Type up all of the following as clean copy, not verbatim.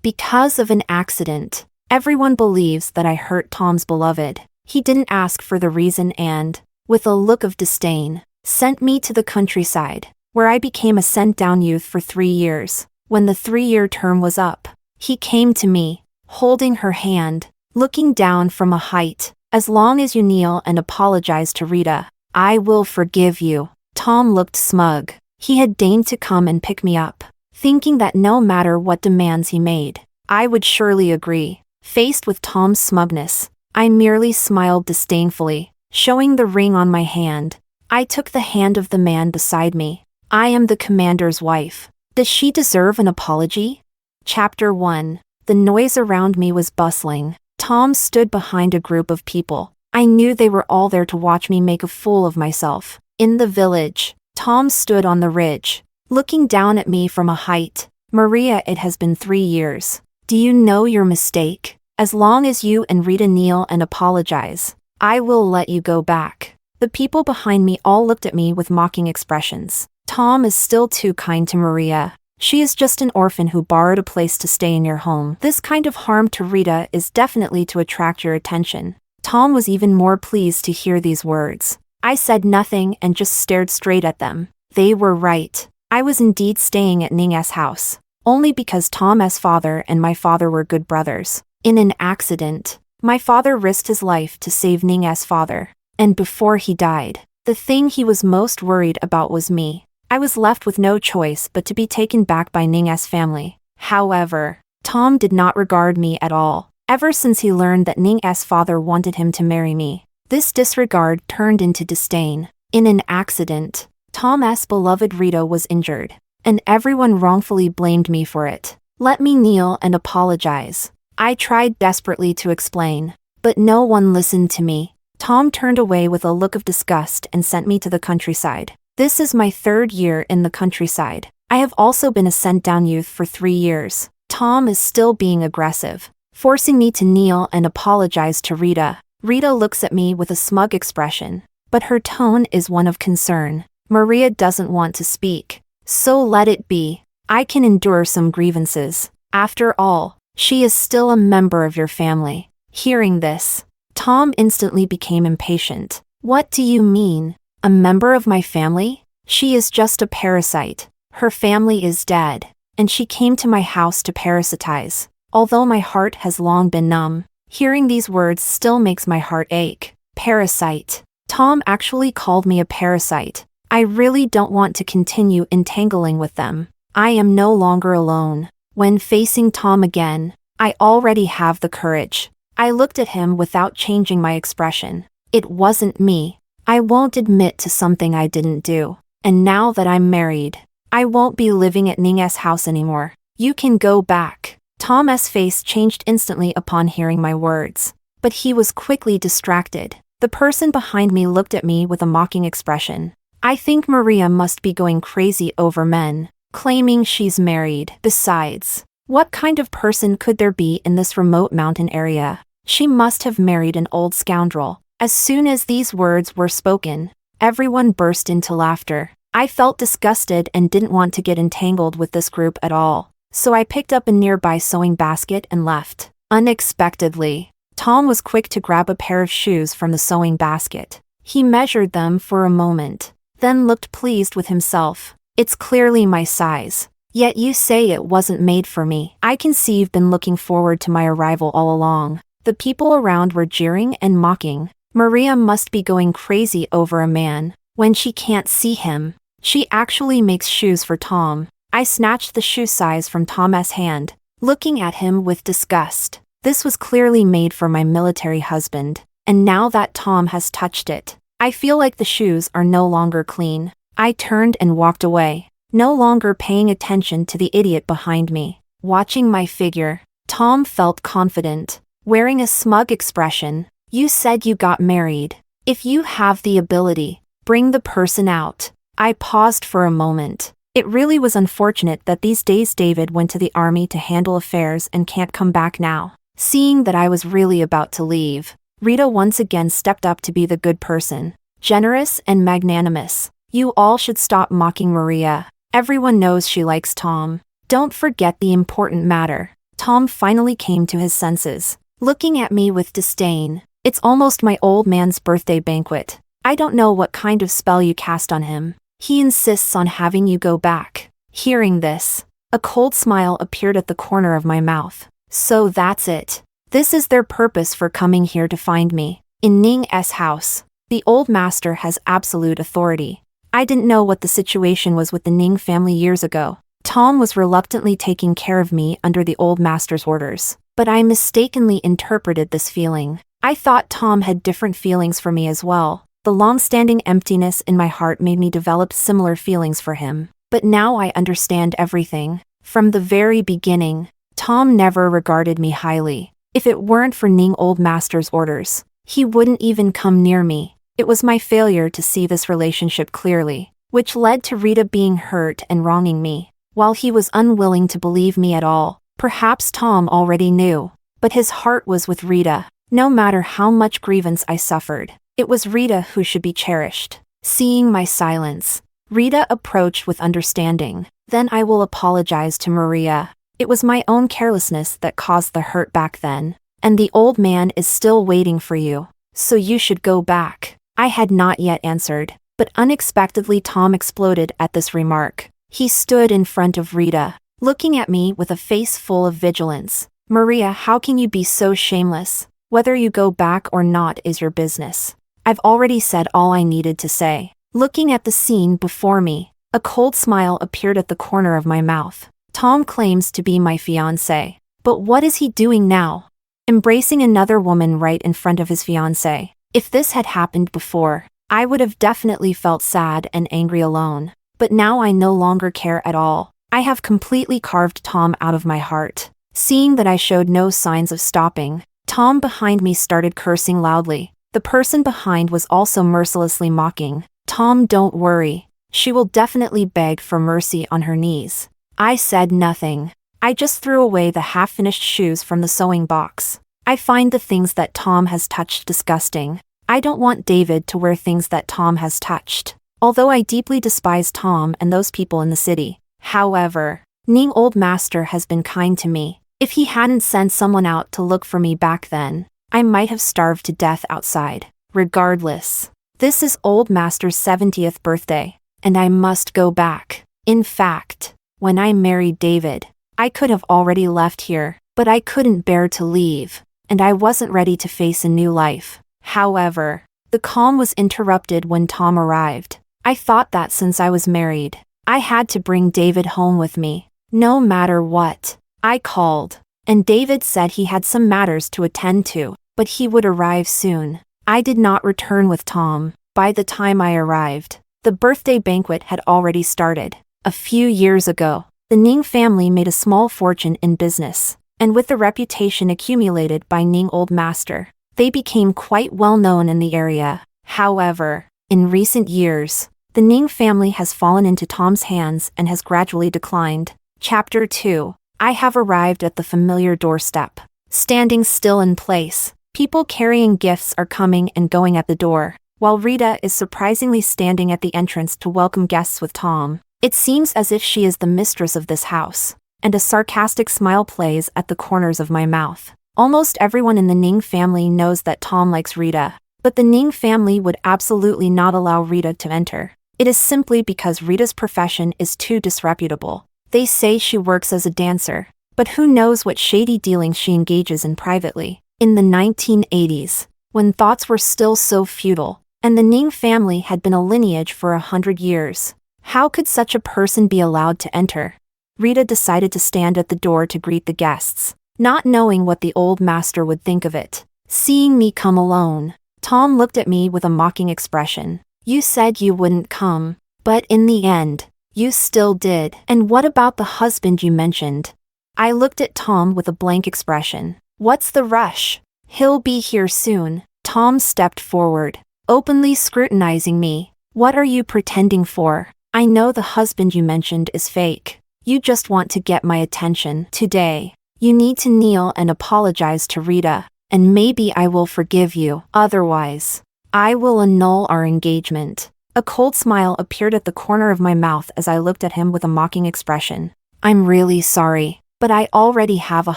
Because of an accident. Everyone believes that I hurt Tom's beloved. He didn't ask for the reason and, with a look of disdain, sent me to the countryside, where I became a sent-down youth for 3 years. When the 3-year term was up, he came to me, holding her hand, looking down from a height. As long as you kneel and apologize to Rita, I will forgive you. Tom looked smug. He had deigned to come and pick me up, thinking that no matter what demands he made, I would surely agree. Faced with Tom's smugness, I merely smiled disdainfully, showing the ring on my hand. I took the hand of the man beside me. I am the commander's wife. Does she deserve an apology? Chapter 1. The noise around me was bustling. Tom stood behind a group of people. I knew they were all there to watch me make a fool of myself. In the village, Tom stood on the ridge, looking down at me from a height. Maria, it has been 3 years. Do you know your mistake? As long as you and Rita kneel and apologize, I will let you go back. The people behind me all looked at me with mocking expressions. Tom is still too kind to Maria. She is just an orphan who borrowed a place to stay in your home. This kind of harm to Rita is definitely to attract your attention. Tom was even more pleased to hear these words. I said nothing and just stared straight at them. They were right. I was indeed staying at Ning's house, only because Tom's father and my father were good brothers. In an accident, my father risked his life to save Ning's father, and before he died, the thing he was most worried about was me. I was left with no choice but to be taken back by Ning's family. However, Tom did not regard me at all, ever since he learned that Ning's father wanted him to marry me. This disregard turned into disdain. In an accident, Tom's beloved Rita was injured, and everyone wrongfully blamed me for it. Let me kneel and apologize. I tried desperately to explain, but no one listened to me. Tom turned away with a look of disgust and sent me to the countryside. This is my 3rd year in the countryside. I have also been a sent-down youth for 3 years. Tom is still being aggressive, forcing me to kneel and apologize to Rita. Rita looks at me with a smug expression, but her tone is one of concern. Maria doesn't want to speak, so let it be. I can endure some grievances. After all, she is still a member of your family. Hearing this, Tom instantly became impatient. What do you mean? A member of my family? She is just a parasite. Her family is dead, and she came to my house to parasitize. Although my heart has long been numb, hearing these words still makes my heart ache. Parasite. Tom actually called me a parasite. I really don't want to continue entangling with them. I am no longer alone. When facing Tom again, I already have the courage. I looked at him without changing my expression. It wasn't me. I won't admit to something I didn't do. And now that I'm married, I won't be living at Ning's house anymore. You can go back. Tom's face changed instantly upon hearing my words, but he was quickly distracted. The person behind me looked at me with a mocking expression. I think Maria must be going crazy over men, claiming she's married. Besides, what kind of person could there be in this remote mountain area? She must have married an old scoundrel. As soon as these words were spoken, everyone burst into laughter. I felt disgusted and didn't want to get entangled with this group at all, so I picked up a nearby sewing basket and left. Unexpectedly, Tom was quick to grab a pair of shoes from the sewing basket. He measured them for a moment, then looked pleased with himself. It's clearly my size. Yet you say it wasn't made for me. I can see you've been looking forward to my arrival all along. The people around were jeering and mocking. Maria must be going crazy over a man when she can't see him. She actually makes shoes for Tom. I snatched the shoe size from Tom's hand, looking at him with disgust. This was clearly made for my military husband, and now that Tom has touched it, I feel like the shoes are no longer clean. I turned and walked away, no longer paying attention to the idiot behind me. Watching my figure, Tom felt confident, wearing a smug expression. You said you got married. If you have the ability, bring the person out. I paused for a moment. It really was unfortunate that these days David went to the army to handle affairs and can't come back now. Seeing that I was really about to leave, Rita once again stepped up to be the good person, generous and magnanimous. You all should stop mocking Maria. Everyone knows she likes Tom. Don't forget the important matter. Tom finally came to his senses, looking at me with disdain. It's almost my old man's birthday banquet. I don't know what kind of spell you cast on him. He insists on having you go back. Hearing this, a cold smile appeared at the corner of my mouth. So that's it. This is their purpose for coming here to find me. In Ning's house, the old master has absolute authority. I didn't know what the situation was with the Ning family years ago. Tom was reluctantly taking care of me under the old master's orders, but I mistakenly interpreted this feeling. I thought Tom had different feelings for me as well. The long-standing emptiness in my heart made me develop similar feelings for him. But now I understand everything. From the very beginning, Tom never regarded me highly. If it weren't for Ning old master's orders, he wouldn't even come near me. It was my failure to see this relationship clearly, which led to Rita being hurt and wronging me. While he was unwilling to believe me at all, perhaps Tom already knew. But his heart was with Rita. No matter how much grievance I suffered, it was Rita who should be cherished. Seeing my silence, Rita approached with understanding. Then I will apologize to Maria. It was my own carelessness that caused the hurt back then. And the old man is still waiting for you. So you should go back. I had not yet answered, but unexpectedly Tom exploded at this remark. He stood in front of Rita, looking at me with a face full of vigilance. Maria, how can you be so shameless? Whether you go back or not is your business. I've already said all I needed to say. Looking at the scene before me, a cold smile appeared at the corner of my mouth. Tom claims to be my fiancé. But what is he doing now? Embracing another woman right in front of his fiancé. If this had happened before, I would have definitely felt sad and angry alone. But now I no longer care at all. I have completely carved Tom out of my heart. Seeing that I showed no signs of stopping, Tom behind me started cursing loudly. The person behind was also mercilessly mocking. Tom, don't worry. She will definitely beg for mercy on her knees. I said nothing. I just threw away the half-finished shoes from the sewing box. I find the things that Tom has touched disgusting. I don't want David to wear things that Tom has touched. Although I deeply despise Tom and those people in the city. However, Ning old master has been kind to me. If he hadn't sent someone out to look for me back then, I might have starved to death outside. Regardless, this is old master's 70th birthday, and I must go back. In fact, when I married David, I could have already left here, but I couldn't bear to leave, and I wasn't ready to face a new life. However, the calm was interrupted when Tom arrived. I thought that since I was married, I had to bring David home with me, no matter what. I called, and David said he had some matters to attend to, but he would arrive soon. I did not return with Tom. By the time I arrived, the birthday banquet had already started. A few years ago, the Ning family made a small fortune in business, and with the reputation accumulated by Ning old master, they became quite well known in the area. However, in recent years, the Ning family has fallen into Tom's hands and has gradually declined. Chapter 2. I have arrived at the familiar doorstep. Standing still in place, people carrying gifts are coming and going at the door, while Rita is surprisingly standing at the entrance to welcome guests with Tom. It seems as if she is the mistress of this house, and a sarcastic smile plays at the corners of my mouth. Almost everyone in the Ning family knows that Tom likes Rita, but the Ning family would absolutely not allow Rita to enter. It is simply because Rita's profession is too disreputable. They say she works as a dancer, but who knows what shady dealings she engages in privately. In the 1980s, when thoughts were still so futile, and the Ning family had been a lineage for 100 years, how could such a person be allowed to enter? Rita decided to stand at the door to greet the guests, not knowing what the old master would think of it. Seeing me come alone, Tom looked at me with a mocking expression. You said you wouldn't come, but in the end, you still did. And what about the husband you mentioned? I looked at Tom with a blank expression. What's the rush? He'll be here soon. Tom stepped forward, openly scrutinizing me. What are you pretending for? I know the husband you mentioned is fake. You just want to get my attention. Today, you need to kneel and apologize to Rita, and maybe I will forgive you. Otherwise, I will annul our engagement. A cold smile appeared at the corner of my mouth as I looked at him with a mocking expression. I'm really sorry. But I already have a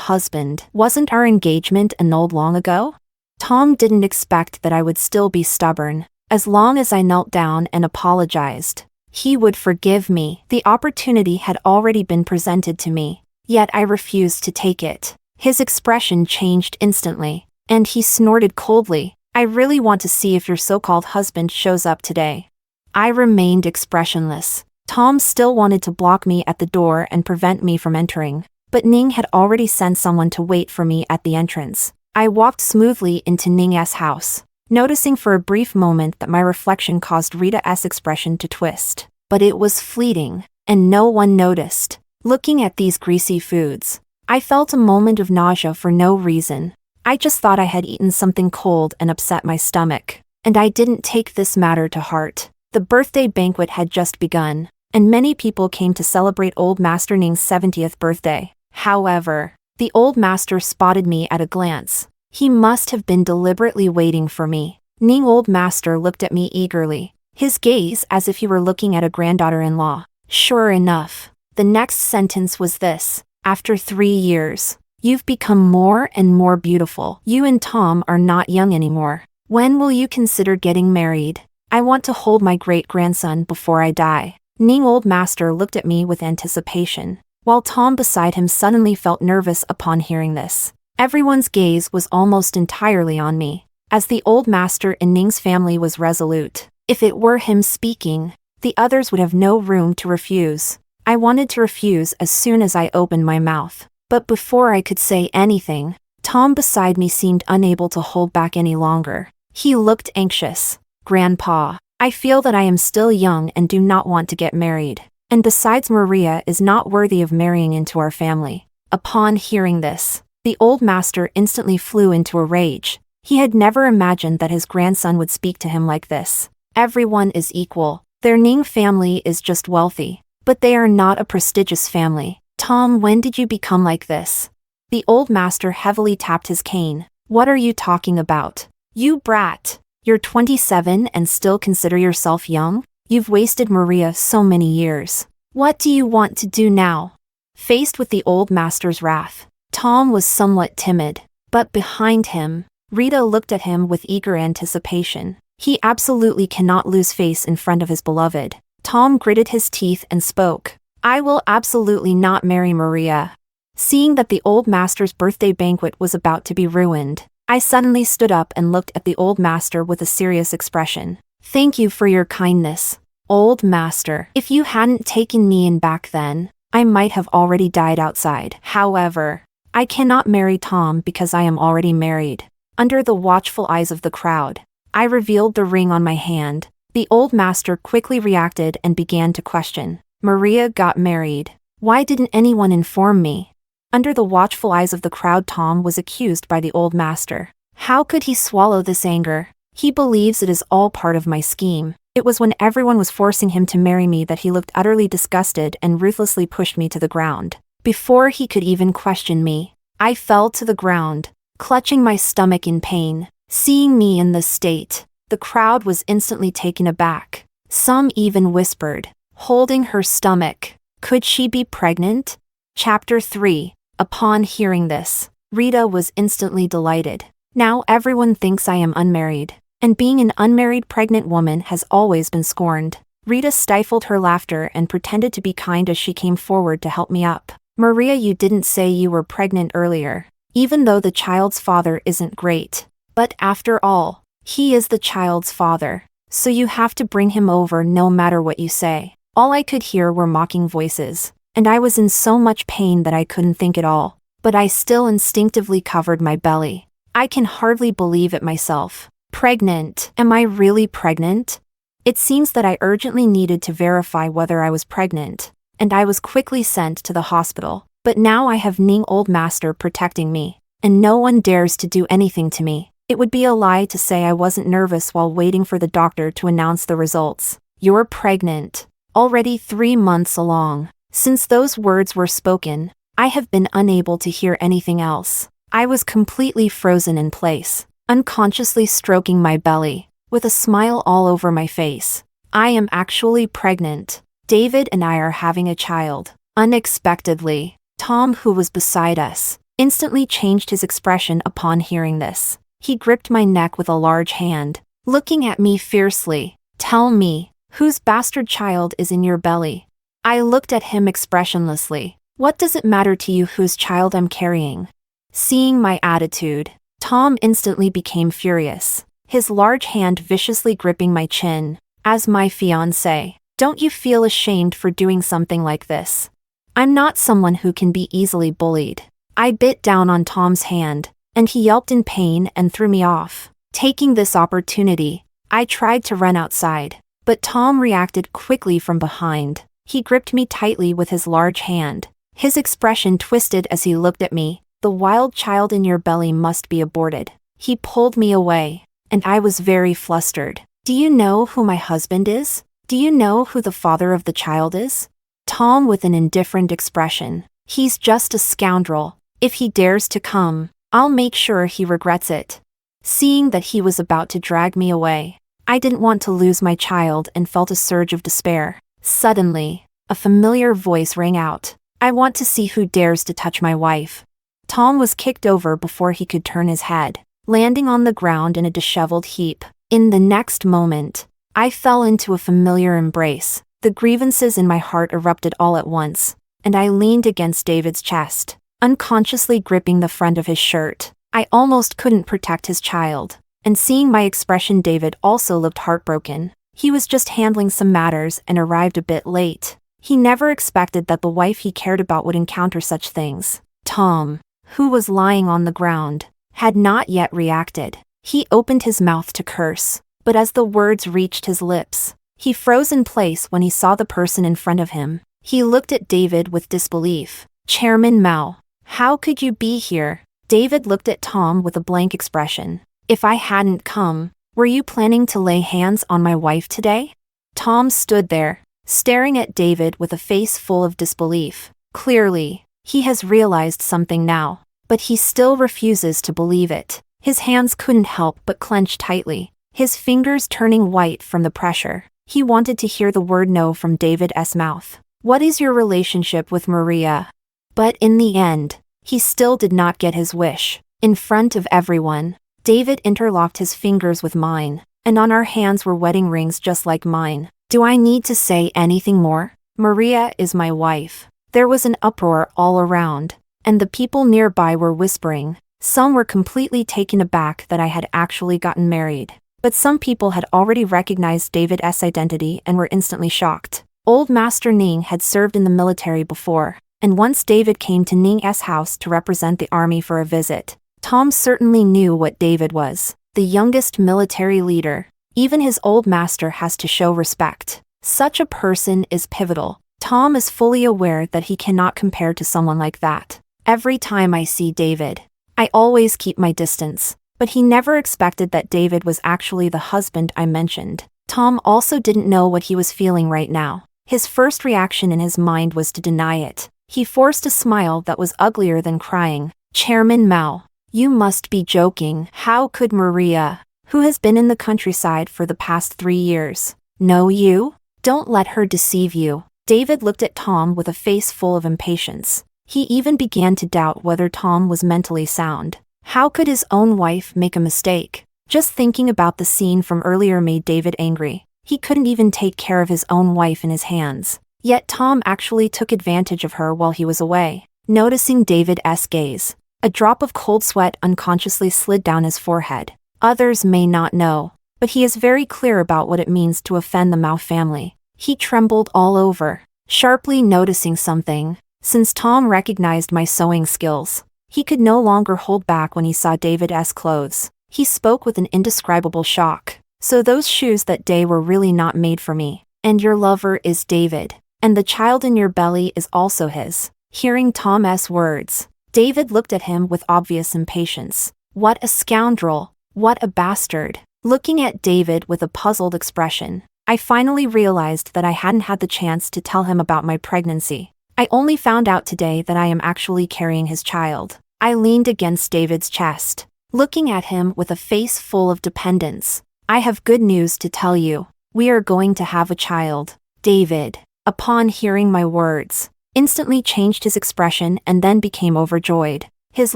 husband. Wasn't our engagement annulled long ago? Tom didn't expect that I would still be stubborn. As long as I knelt down and apologized, he would forgive me. The opportunity had already been presented to me, yet I refused to take it. His expression changed instantly, and he snorted coldly. I really want to see if your so-called husband shows up today. I remained expressionless. Tom still wanted to block me at the door and prevent me from entering, but Ning had already sent someone to wait for me at the entrance. I walked smoothly into Ning's house, noticing for a brief moment that my reflection caused Rita's expression to twist. But it was fleeting, and no one noticed. Looking at these greasy foods, I felt a moment of nausea for no reason. I just thought I had eaten something cold and upset my stomach, and I didn't take this matter to heart. The birthday banquet had just begun, and many people came to celebrate Old Master Ning's 70th birthday. However, the Old Master spotted me at a glance. He must have been deliberately waiting for me. Ning Old Master looked at me eagerly, his gaze as if he were looking at a granddaughter-in-law. Sure enough, the next sentence was this: after 3 years, you've become more and more beautiful. You and Tom are not young anymore. When will you consider getting married? I want to hold my great-grandson before I die. Ning Old Master looked at me with anticipation, while Tom beside him suddenly felt nervous upon hearing this. Everyone's gaze was almost entirely on me, as the Old Master in Ning's family was resolute. If it were him speaking, the others would have no room to refuse. I wanted to refuse as soon as I opened my mouth, but before I could say anything, Tom beside me seemed unable to hold back any longer. He looked anxious. Grandpa, I feel that I am still young and do not want to get married. And besides, Maria is not worthy of marrying into our family. Upon hearing this, the Old Master instantly flew into a rage. He had never imagined that his grandson would speak to him like this. Everyone is equal. Their Ning family is just wealthy, but they are not a prestigious family. Tom, when did you become like this? The Old Master heavily tapped his cane. What are you talking about? You brat. You're 27 and still consider yourself young? You've wasted Maria so many years. What do you want to do now? Faced with the Old Master's wrath, Tom was somewhat timid, but behind him, Rita looked at him with eager anticipation. He absolutely cannot lose face in front of his beloved. Tom gritted his teeth and spoke. I will absolutely not marry Maria. Seeing that the Old Master's birthday banquet was about to be ruined, I suddenly stood up and looked at the Old Master with a serious expression. Thank you for your kindness, Old Master. If you hadn't taken me in back then, I might have already died outside. However, I cannot marry Tom because I am already married. Under the watchful eyes of the crowd, I revealed the ring on my hand. The Old Master quickly reacted and began to question. Maria got married. Why didn't anyone inform me? Under the watchful eyes of the crowd, Tom was accused by the Old Master. How could he swallow this anger? He believes it is all part of my scheme. It was when everyone was forcing him to marry me that he looked utterly disgusted and ruthlessly pushed me to the ground. Before he could even question me, I fell to the ground, clutching my stomach in pain. Seeing me in this state, the crowd was instantly taken aback. Some even whispered, holding her stomach, could she be pregnant? Chapter 3. Upon hearing this, Rita was instantly delighted. Now everyone thinks I am unmarried, and being an unmarried pregnant woman has always been scorned. Rita stifled her laughter and pretended to be kind as she came forward to help me up. Maria, you didn't say you were pregnant earlier, even though the child's father isn't great. But after all, he is the child's father, so you have to bring him over no matter what you say. All I could hear were mocking voices, and I was in so much pain that I couldn't think at all, but I still instinctively covered my belly. I can hardly believe it myself. Pregnant? Am I really pregnant? It seems that I urgently needed to verify whether I was pregnant, and I was quickly sent to the hospital. But now I have Ning Old Master protecting me, and no one dares to do anything to me. It would be a lie to say I wasn't nervous while waiting for the doctor to announce the results. You're pregnant. Already 3 months along. Since those words were spoken, I have been unable to hear anything else. I was completely frozen in place, unconsciously stroking my belly, with a smile all over my face. I am actually pregnant. David and I are having a child. Unexpectedly, Tom, who was beside us, instantly changed his expression upon hearing this. He gripped my neck with a large hand, looking at me fiercely. "Tell me, whose bastard child is in your belly?" I looked at him expressionlessly. "What does it matter to you whose child I'm carrying?" Seeing my attitude, Tom instantly became furious, his large hand viciously gripping my chin. "As my fiancé, don't you feel ashamed for doing something like this? I'm not someone who can be easily bullied." I bit down on Tom's hand, and he yelped in pain and threw me off. Taking this opportunity, I tried to run outside, but Tom reacted quickly from behind. He gripped me tightly with his large hand. His expression twisted as he looked at me. "The wild child in your belly must be aborted." He pulled me away, and I was very flustered. "Do you know who my husband is? Do you know who the father of the child is?" Tom with an indifferent expression. "He's just a scoundrel. If he dares to come, I'll make sure he regrets it." Seeing that he was about to drag me away, I didn't want to lose my child and felt a surge of despair. Suddenly, a familiar voice rang out. "I want to see who dares to touch my wife." Tom was kicked over before he could turn his head, landing on the ground in a disheveled heap. In the next moment, I fell into a familiar embrace. The grievances in my heart erupted all at once, and I leaned against David's chest, unconsciously gripping the front of his shirt. I almost couldn't protect his child, and seeing my expression, David also looked heartbroken. He was just handling some matters and arrived a bit late. He never expected that the wife he cared about would encounter such things. Tom, who was lying on the ground, had not yet reacted. He opened his mouth to curse, but as the words reached his lips, he froze in place when he saw the person in front of him. He looked at David with disbelief. "Chairman Mao, how could you be here?" David looked at Tom with a blank expression. "If I hadn't come, were you planning to lay hands on my wife today?" Tom stood there, staring at David with a face full of disbelief. Clearly, he has realized something now, but he still refuses to believe it. His hands couldn't help but clench tightly, his fingers turning white from the pressure. He wanted to hear the word no from David's mouth. "What is your relationship with Maria?" But in the end, he still did not get his wish. In front of everyone, David interlocked his fingers with mine, and on our hands were wedding rings just like mine. Do I need to say anything more? Maria is my wife. There was an uproar all around, and the people nearby were whispering. Some were completely taken aback that I had actually gotten married, but some people had already recognized David's identity and were instantly shocked. Old Master Ning had served in the military before, and once David came to Ning's house to represent the army for a visit, Tom certainly knew what David was, the youngest military leader. Even his old master has to show respect. Such a person is pivotal. Tom is fully aware that he cannot compare to someone like that. Every time I see David, I always keep my distance, but he never expected that David was actually the husband I mentioned. Tom also didn't know what he was feeling right now. His first reaction in his mind was to deny it. He forced a smile that was uglier than crying. "Chairman Mao, you must be joking. How could Maria, who has been in the countryside for the past 3 years, know you? Don't let her deceive you." David looked at Tom with a face full of impatience. He even began to doubt whether Tom was mentally sound. How could his own wife make a mistake? Just thinking about the scene from earlier made David angry. He couldn't even take care of his own wife in his hands. Yet Tom actually took advantage of her while he was away. Noticing David's gaze, a drop of cold sweat unconsciously slid down his forehead. Others may not know, but he is very clear about what it means to offend the Mao family. He trembled all over, sharply noticing something. Since Tom recognized my sewing skills, he could no longer hold back when he saw David's clothes. He spoke with an indescribable shock. "So those shoes that day were really not made for me. And your lover is David. And the child in your belly is also his." Hearing Tom's words, David looked at him with obvious impatience. What a scoundrel! What a bastard! Looking at David with a puzzled expression, I finally realized that I hadn't had the chance to tell him about my pregnancy. I only found out today that I am actually carrying his child. I leaned against David's chest, looking at him with a face full of dependence. "I have good news to tell you. We are going to have a child." David, upon hearing my words, instantly changed his expression and then became overjoyed, his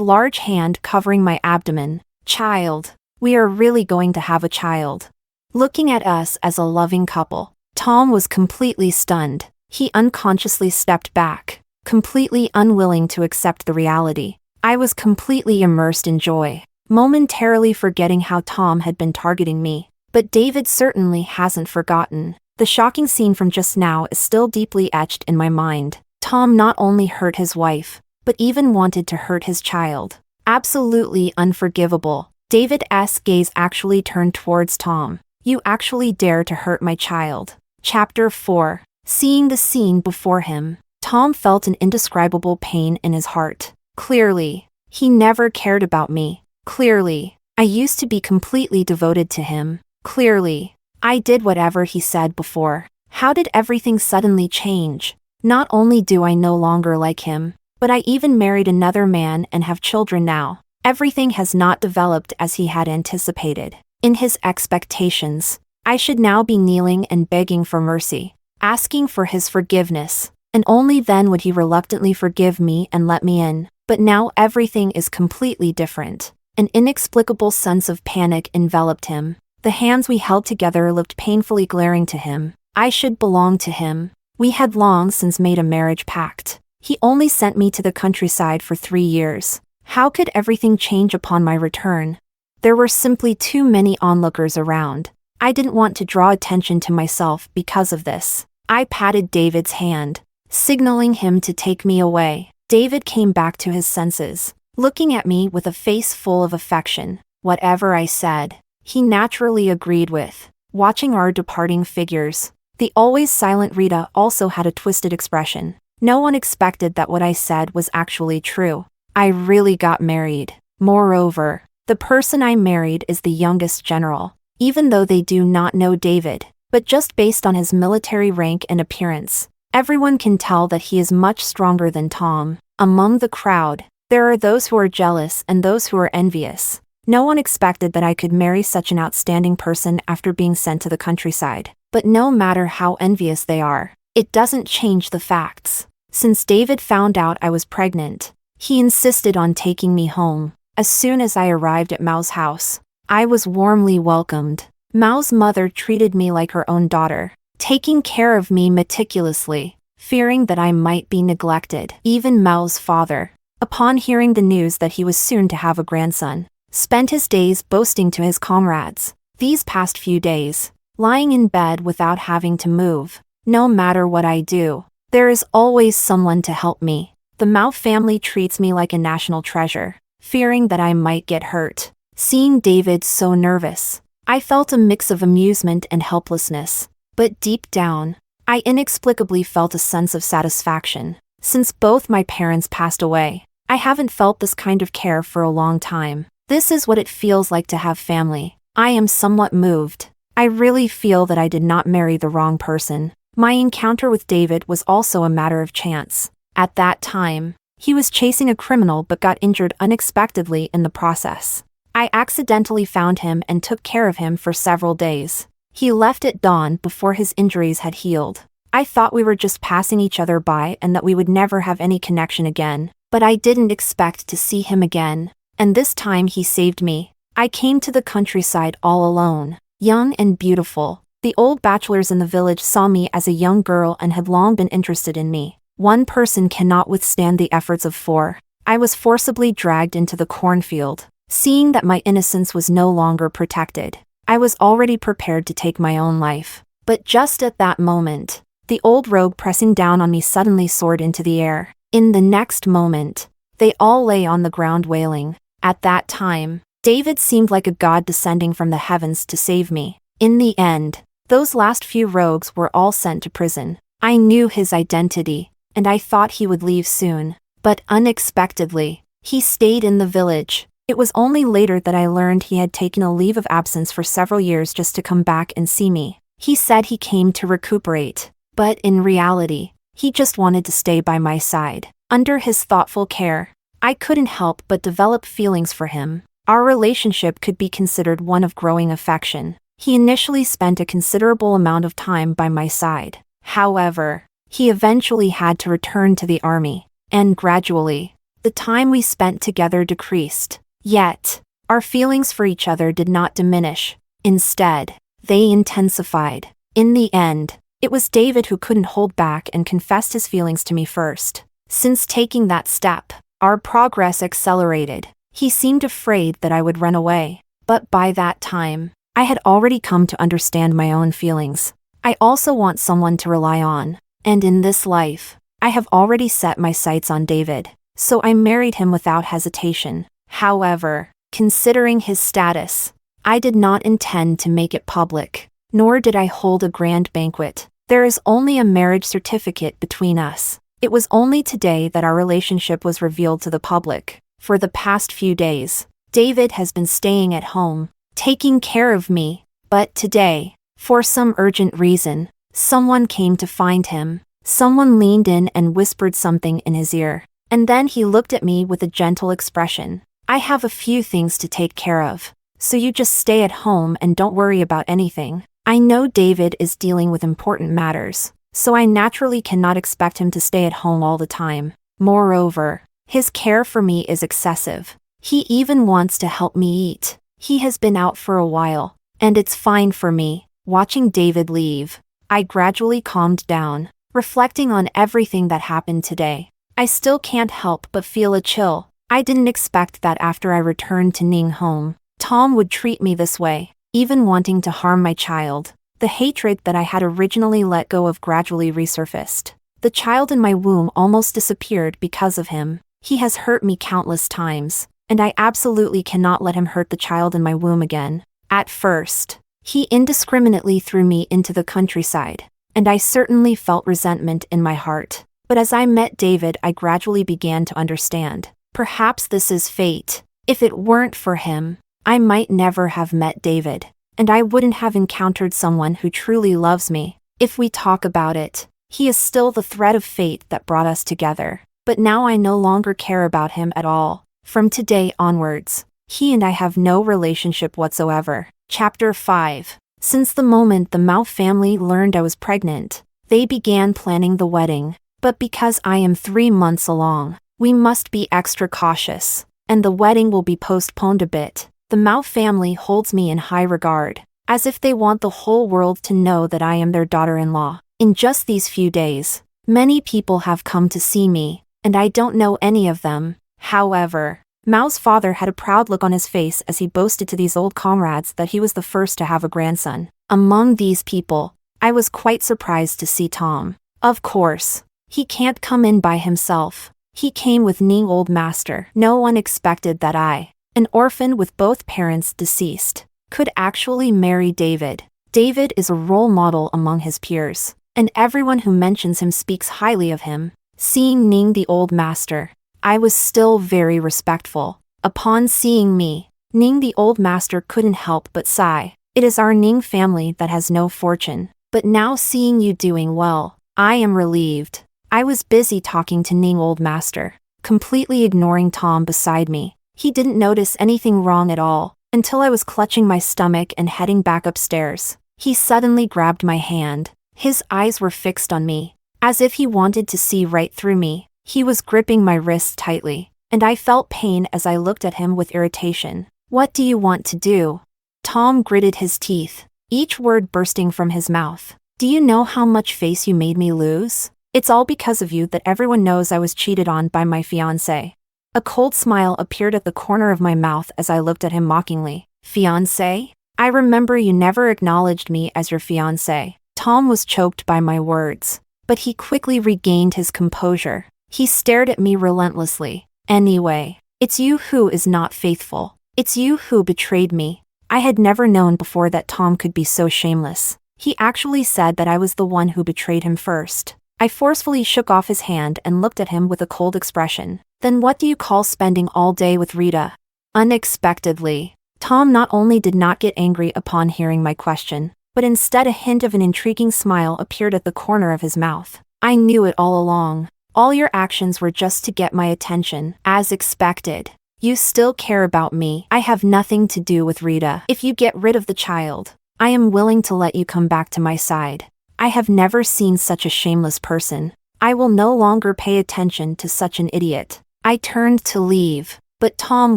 large hand covering my abdomen. Child. We are really going to have a child. Looking at us as a loving couple, Tom was completely stunned. He unconsciously stepped back, completely unwilling to accept the reality. I was completely immersed in joy, momentarily forgetting how Tom had been targeting me. But David certainly hasn't forgotten. The shocking scene from just now is still deeply etched in my mind. Tom not only hurt his wife, but even wanted to hurt his child. Absolutely unforgivable. David's gaze actually turned towards Tom. You actually dare to hurt my child. Chapter 4. Seeing the scene before him, Tom felt an indescribable pain in his heart. Clearly, he never cared about me. Clearly, I used to be completely devoted to him. Clearly, I did whatever he said before. How did everything suddenly change? Not only do I no longer like him, but I even married another man and have children now. Everything has not developed as he had anticipated. In his expectations, I should now be kneeling and begging for mercy, asking for his forgiveness, and only then would he reluctantly forgive me and let me in. But now everything is completely different. An inexplicable sense of panic enveloped him. The hands we held together looked painfully glaring to him. I should belong to him. We had long since made a marriage pact. He only sent me to the countryside for 3 years. How could everything change upon my return? There were simply too many onlookers around. I didn't want to draw attention to myself because of this. I patted David's hand, signaling him to take me away. David came back to his senses, looking at me with a face full of affection. Whatever I said, he naturally agreed with. Watching our departing figures, the always silent Rita also had a twisted expression. No one expected that what I said was actually true. I really got married. Moreover, the person I married is the youngest general, even though they do not know David. But just based on his military rank and appearance, everyone can tell that he is much stronger than Tom. Among the crowd, there are those who are jealous and those who are envious. No one expected that I could marry such an outstanding person after being sent to the countryside. But no matter how envious they are, it doesn't change the facts. Since David found out I was pregnant, he insisted on taking me home. As soon as I arrived at Mao's house, I was warmly welcomed. Mao's mother treated me like her own daughter, taking care of me meticulously, fearing that I might be neglected. Even Mao's father, upon hearing the news that he was soon to have a grandson, spent his days boasting to his comrades. These past few days, lying in bed without having to move. No matter what I do, there is always someone to help me. The Mao family treats me like a national treasure, fearing that I might get hurt. Seeing David so nervous, I felt a mix of amusement and helplessness. But deep down, I inexplicably felt a sense of satisfaction. Since both my parents passed away, I haven't felt this kind of care for a long time. This is what it feels like to have family. I am somewhat moved. I really feel that I did not marry the wrong person. My encounter with David was also a matter of chance. At that time, he was chasing a criminal but got injured unexpectedly in the process. I accidentally found him and took care of him for several days. He left at dawn before his injuries had healed. I thought we were just passing each other by and that we would never have any connection again. But I didn't expect to see him again. And this time he saved me. I came to the countryside all alone, young and beautiful. The old bachelors in the village saw me as a young girl and had long been interested in me. One person cannot withstand the efforts of 4. I was forcibly dragged into the cornfield. Seeing that my innocence was no longer protected, I was already prepared to take my own life. But just at that moment, the old rogue pressing down on me suddenly soared into the air. In the next moment, they all lay on the ground wailing. At that time, David seemed like a god descending from the heavens to save me. In the end, those last few rogues were all sent to prison. I knew his identity, and I thought he would leave soon. But unexpectedly, he stayed in the village. It was only later that I learned he had taken a leave of absence for several years just to come back and see me. He said he came to recuperate, but in reality, he just wanted to stay by my side. Under his thoughtful care, I couldn't help but develop feelings for him. Our relationship could be considered one of growing affection. He initially spent a considerable amount of time by my side. However, he eventually had to return to the army, and gradually, the time we spent together decreased. Yet, our feelings for each other did not diminish. Instead, they intensified. In the end, it was David who couldn't hold back and confessed his feelings to me first. Since taking that step, our progress accelerated. He seemed afraid that I would run away, but by that time, I had already come to understand my own feelings. I also want someone to rely on, and in this life, I have already set my sights on David, so I married him without hesitation. However, considering his status, I did not intend to make it public, nor did I hold a grand banquet. There is only a marriage certificate between us. It was only today that our relationship was revealed to the public. For the past few days, David has been staying at home, taking care of me, but today, for some urgent reason, someone came to find him. Someone leaned in and whispered something in his ear, and then he looked at me with a gentle expression. I have a few things to take care of, so you just stay at home and don't worry about anything. I know David is dealing with important matters, so I naturally cannot expect him to stay at home all the time. Moreover, his care for me is excessive. He even wants to help me eat. He has been out for a while, and it's fine for me. Watching David leave, I gradually calmed down, reflecting on everything that happened today. I still can't help but feel a chill. I didn't expect that after I returned to Ning home, Tom would treat me this way, even wanting to harm my child. The hatred that I had originally let go of gradually resurfaced. The child in my womb almost disappeared because of him. He has hurt me countless times, and I absolutely cannot let him hurt the child in my womb again. At first, he indiscriminately threw me into the countryside, and I certainly felt resentment in my heart. But as I met David, I gradually began to understand. Perhaps this is fate. If it weren't for him, I might never have met David, and I wouldn't have encountered someone who truly loves me. If we talk about it, he is still the thread of fate that brought us together. But now I no longer care about him at all. From today onwards, he and I have no relationship whatsoever. Chapter 5. Since the moment the Mao family learned I was pregnant, they began planning the wedding. But because I am 3 months along, we must be extra cautious, and the wedding will be postponed a bit. The Mao family holds me in high regard, as if they want the whole world to know that I am their daughter-in-law. In just these few days, many people have come to see me, and I don't know any of them. However, Mao's father had a proud look on his face as he boasted to these old comrades that he was the first to have a grandson. Among these people, I was quite surprised to see Tom. Of course, he can't come in by himself. He came with Ning old master. No one expected that I, an orphan with both parents deceased, could actually marry David. David is a role model among his peers, and everyone who mentions him speaks highly of him. Seeing Ning the old master, I was still very respectful. Upon seeing me, Ning the old master couldn't help but sigh. It is our Ning family that has no fortune, but now seeing you doing well, I am relieved. I was busy talking to Ning old master, completely ignoring Tom beside me. He didn't notice anything wrong at all, until I was clutching my stomach and heading back upstairs. He suddenly grabbed my hand. His eyes were fixed on me, as if he wanted to see right through me. He was gripping my wrist tightly, and I felt pain as I looked at him with irritation. What do you want to do? Tom gritted his teeth, each word bursting from his mouth. Do you know how much face you made me lose? It's all because of you that everyone knows I was cheated on by my fiancé. A cold smile appeared at the corner of my mouth as I looked at him mockingly. Fiancé? I remember you never acknowledged me as your fiancé. Tom was choked by my words, but he quickly regained his composure. He stared at me relentlessly. Anyway, it's you who is not faithful. It's you who betrayed me. I had never known before that Tom could be so shameless. He actually said that I was the one who betrayed him first. I forcefully shook off his hand and looked at him with a cold expression. Then what do you call spending all day with Rita? Unexpectedly, Tom not only did not get angry upon hearing my question, but instead a hint of an intriguing smile appeared at the corner of his mouth. I knew it all along. All your actions were just to get my attention. As expected. You still care about me. I have nothing to do with Rita. If you get rid of the child, I am willing to let you come back to my side. I have never seen such a shameless person. I will no longer pay attention to such an idiot. I turned to leave, but Tom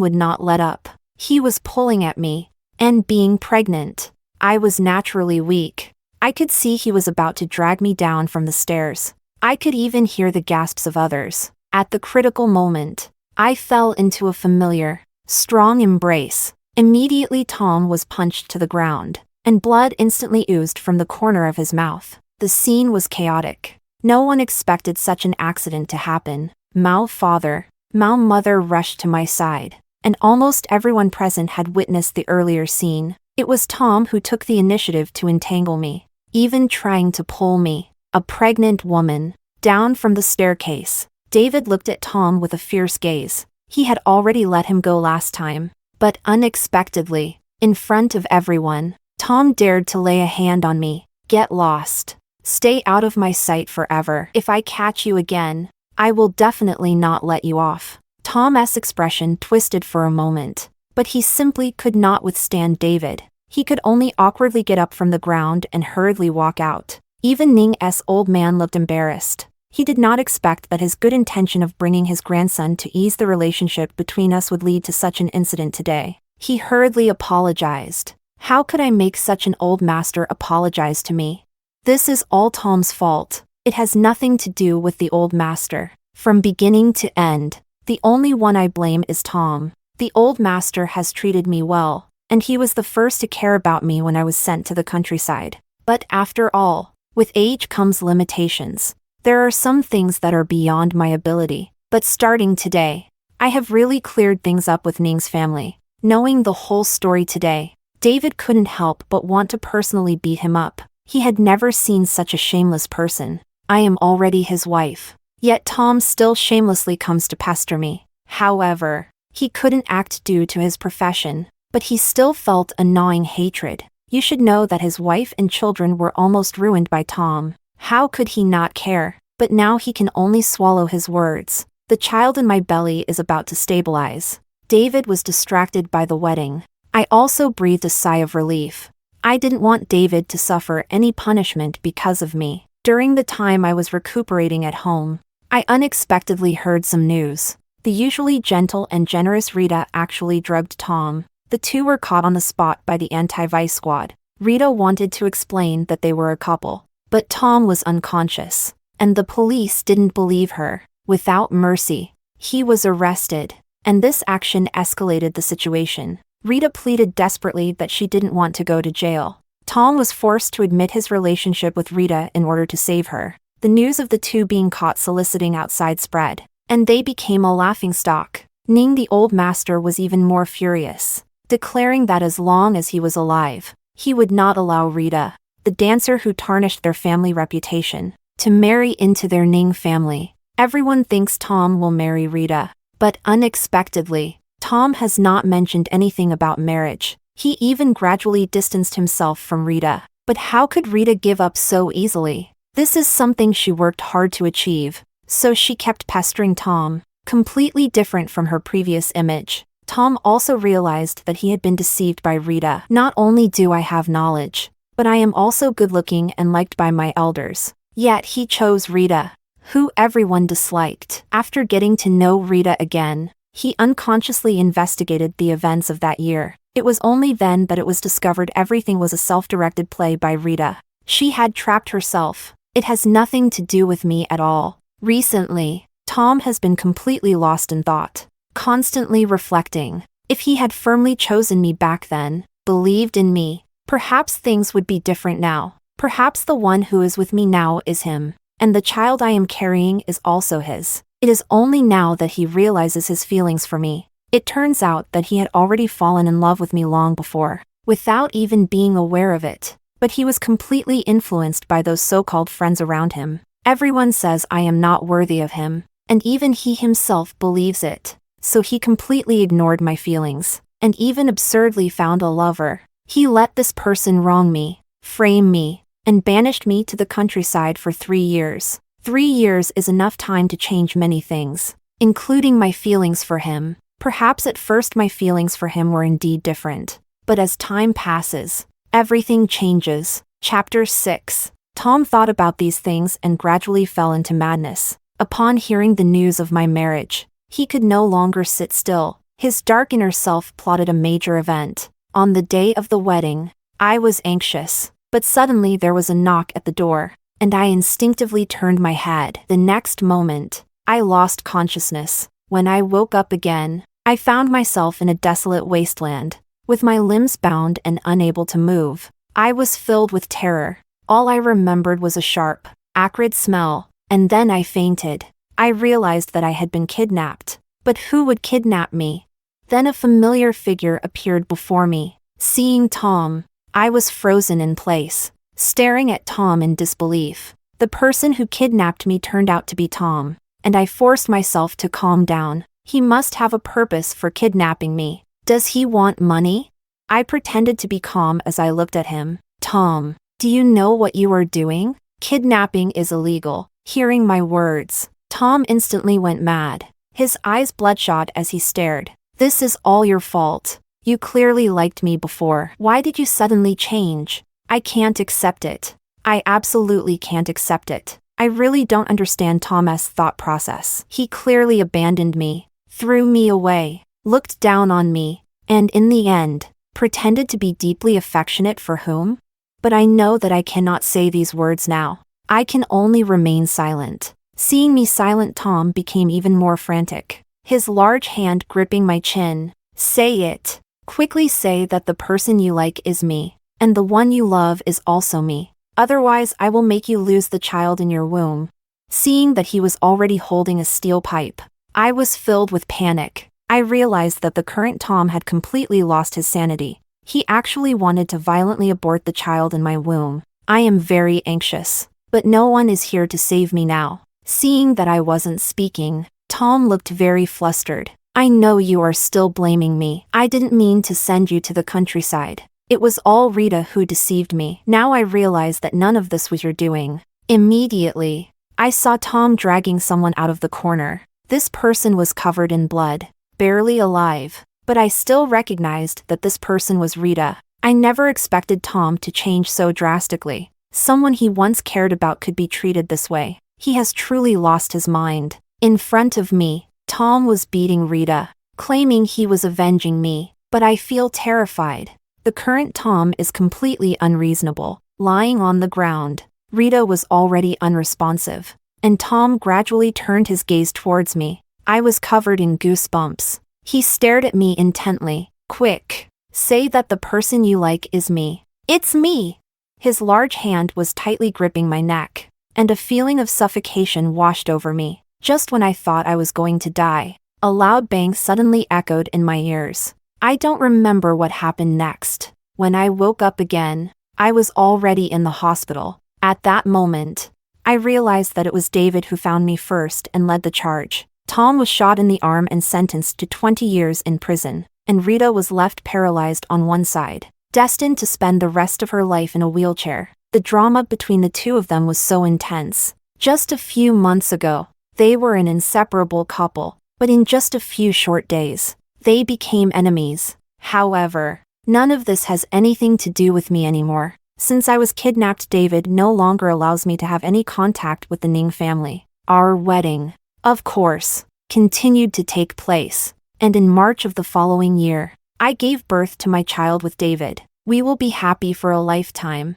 would not let up. He was pulling at me, and being pregnant, I was naturally weak. I could see he was about to drag me down from the stairs. I could even hear the gasps of others. At the critical moment, I fell into a familiar, strong embrace. Immediately Tom was punched to the ground, and blood instantly oozed from the corner of his mouth. The scene was chaotic. No one expected such an accident to happen. My father, my mother rushed to my side, and almost everyone present had witnessed the earlier scene. It was Tom who took the initiative to entangle me, even trying to pull me, a pregnant woman, down from the staircase. David looked at Tom with a fierce gaze. He had already let him go last time, but unexpectedly, in front of everyone, Tom dared to lay a hand on me. Get lost. Stay out of my sight forever. If I catch you again, I will definitely not let you off. Tom's expression twisted for a moment, but he simply could not withstand David. He could only awkwardly get up from the ground and hurriedly walk out. Even Ning's old man looked embarrassed. He did not expect that his good intention of bringing his grandson to ease the relationship between us would lead to such an incident today. He hurriedly apologized. How could I make such an old master apologize to me? This is all Tom's fault. It has nothing to do with the old master. From beginning to end, the only one I blame is Tom. The old master has treated me well, and he was the first to care about me when I was sent to the countryside. But after all, with age comes limitations. There are some things that are beyond my ability. But starting today, I have really cleared things up with Ning's family. Knowing the whole story today, David couldn't help but want to personally beat him up. He had never seen such a shameless person. I am already his wife. Yet Tom still shamelessly comes to pester me. However, he couldn't act due to his profession, but he still felt a gnawing hatred. You should know that his wife and children were almost ruined by Tom. How could he not care? But now he can only swallow his words. The child in my belly is about to stabilize. David was distracted by the wedding. I also breathed a sigh of relief. I didn't want David to suffer any punishment because of me. During the time I was recuperating at home, I unexpectedly heard some news. The usually gentle and generous Rita actually drugged Tom. The two were caught on the spot by the anti-vice squad. Rita wanted to explain that they were a couple, but Tom was unconscious, and the police didn't believe her. Without mercy, he was arrested, and this action escalated the situation. Rita pleaded desperately that she didn't want to go to jail. Tom was forced to admit his relationship with Rita in order to save her. The news of the two being caught soliciting outside spread, and they became a laughingstock. Ning the old master was even more furious, declaring that as long as he was alive, he would not allow Rita, the dancer who tarnished their family reputation, to marry into their Ning family. Everyone thinks Tom will marry Rita, but unexpectedly, Tom has not mentioned anything about marriage. He even gradually distanced himself from Rita. But how could Rita give up so easily? This is something she worked hard to achieve, so she kept pestering Tom. Completely different from her previous image, Tom also realized that he had been deceived by Rita. Not only do I have knowledge, but I am also good-looking and liked by my elders. Yet he chose Rita, who everyone disliked. After getting to know Rita again, he unconsciously investigated the events of that year. It was only then that it was discovered everything was a self-directed play by Rita. She had trapped herself. It has nothing to do with me at all. Recently, Tom has been completely lost in thought, constantly reflecting. If he had firmly chosen me back then, believed in me, perhaps things would be different now. Perhaps the one who is with me now is him, and the child I am carrying is also his. It is only now that he realizes his feelings for me. It turns out that he had already fallen in love with me long before, without even being aware of it. But he was completely influenced by those so-called friends around him. Everyone says I am not worthy of him, and even he himself believes it. So he completely ignored my feelings, and even absurdly found a lover. He let this person wrong me, frame me, and banished me to the countryside for 3 years. 3 years is enough time to change many things, including my feelings for him. Perhaps at first my feelings for him were indeed different, but as time passes, everything changes. Chapter 6. Tom thought about these things and gradually fell into madness. Upon hearing the news of my marriage, he could no longer sit still. His dark inner self plotted a major event. On the day of the wedding, I was anxious, but suddenly there was a knock at the door, and I instinctively turned my head. The next moment, I lost consciousness. When I woke up again, I found myself in a desolate wasteland, with my limbs bound and unable to move. I was filled with terror. All I remembered was a sharp, acrid smell, and then I fainted. I realized that I had been kidnapped. But who would kidnap me? Then a familiar figure appeared before me. Seeing Tom, I was frozen in place, staring at Tom in disbelief. The person who kidnapped me turned out to be Tom, and I forced myself to calm down. He must have a purpose for kidnapping me. Does he want money? I pretended to be calm as I looked at him. Tom, do you know what you are doing? Kidnapping is illegal. Hearing my words, Tom instantly went mad. His eyes bloodshot as he stared. This is all your fault. You clearly liked me before. Why did you suddenly change? I can't accept it. I absolutely can't accept it. I really don't understand Tom's thought process. He clearly abandoned me, threw me away, looked down on me, and in the end, pretended to be deeply affectionate for whom? But I know that I cannot say these words now. I can only remain silent. Seeing me silent, Tom became even more frantic, his large hand gripping my chin. Say it. Quickly say that the person you like is me, and the one you love is also me. Otherwise, I will make you lose the child in your womb. Seeing that he was already holding a steel pipe, I was filled with panic. I realized that the current Tom had completely lost his sanity. He actually wanted to violently abort the child in my womb. I am very anxious, but no one is here to save me now. Seeing that I wasn't speaking, Tom looked very flustered. I know you are still blaming me. I didn't mean to send you to the countryside. It was all Rita who deceived me. Now I realize that none of this was your doing. Immediately, I saw Tom dragging someone out of the corner. This person was covered in blood, barely alive, but I still recognized that this person was Rita. I never expected Tom to change so drastically. Someone he once cared about could be treated this way. He has truly lost his mind. In front of me, Tom was beating Rita, claiming he was avenging me, but I feel terrified. The current Tom is completely unreasonable. Lying on the ground, Rita was already unresponsive, and Tom gradually turned his gaze towards me. I was covered in goosebumps. He stared at me intently. Quick, say that the person you like is me. It's me! His large hand was tightly gripping my neck, and a feeling of suffocation washed over me. Just when I thought I was going to die, a loud bang suddenly echoed in my ears. I don't remember what happened next. When I woke up again, I was already in the hospital. At that moment, I realized that it was David who found me first and led the charge. Tom was shot in the arm and sentenced to 20 years in prison, and Rita was left paralyzed on one side, destined to spend the rest of her life in a wheelchair. The drama between the two of them was so intense. Just a few months ago, they were an inseparable couple, but in just a few short days, they became enemies. However, none of this has anything to do with me anymore. Since I was kidnapped, David no longer allows me to have any contact with the Ning family. Our wedding, of course, continued to take place, and in March of the following year, I gave birth to my child with David. We will be happy for a lifetime.